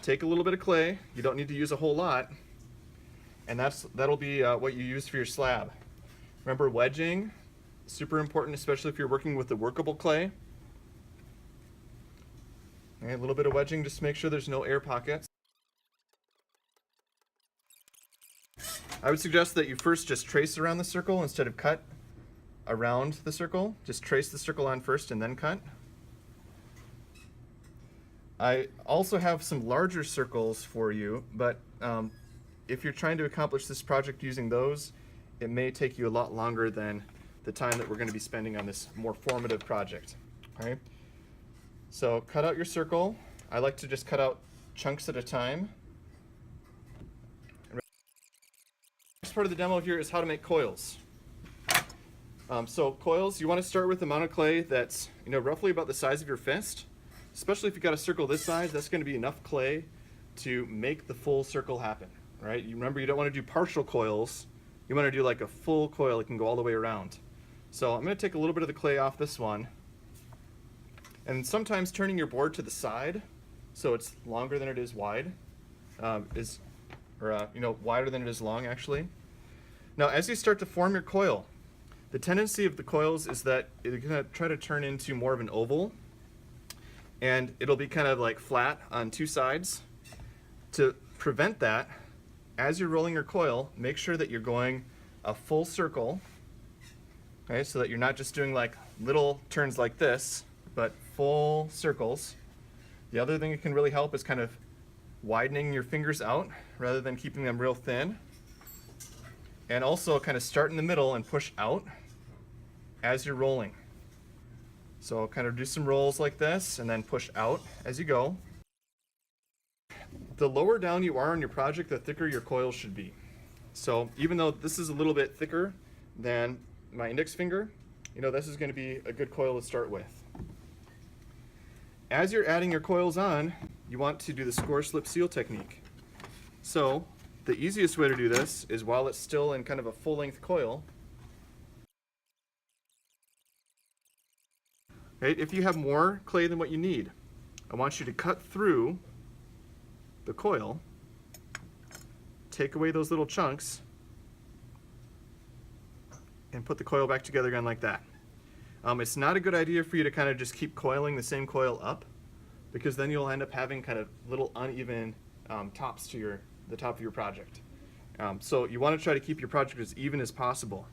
take a little bit of clay. You don't need to use a whole lot. And that'll be what you use for your slab. Remember, wedging, super important, especially if you're working with the workable clay. Okay, a little bit of wedging just to make sure there's no air pockets. I would suggest that you first just trace around the circle instead of cut around the circle. Just trace the circle on first and then cut. I also have some larger circles for you, but if you're trying to accomplish this project using those, it may take you a lot longer than the time that we're going to be spending on this more formative project. Okay? So cut out your circle. I like to just cut out chunks at a time. Next part of the demo here is how to make coils. So coils, you want to start with the amount of clay that's roughly about the size of your fist. Especially if you've got a circle this size, that's going to be enough clay to make the full circle happen. Right? You remember, you don't want to do partial coils. You want to do like a full coil that can go all the way around. So I'm going to take a little bit of the clay off this one. And sometimes turning your board to the side so it's longer than it is wide, wider than it is long actually. Now as you start to form your coil, the tendency of the coils is that it's going to try to turn into more of an oval, and it'll be kind of like flat on two sides. To prevent that, as you're rolling your coil, make sure that you're going a full circle, okay, so that you're not just doing like little turns like this, but full circles. The other thing that can really help is kind of widening your fingers out rather than keeping them real thin. And also kind of start in the middle and push out as you're rolling. So kind of do some rolls like this and then push out as you go. The lower down you are on your project, the thicker your coil should be. So even though this is a little bit thicker than my index finger, this is going to be a good coil to start with. As you're adding your coils on, you want to do the score, slip, seal technique. So the easiest way to do this is while it's still in kind of a full-length coil. Right, if you have more clay than what you need, I want you to cut through the coil, take away those little chunks, and put the coil back together again like that. It's not a good idea for you to kind of just keep coiling the same coil up, because then you'll end up having kind of little uneven tops to the top of your project. So you want to try to keep your project as even as possible.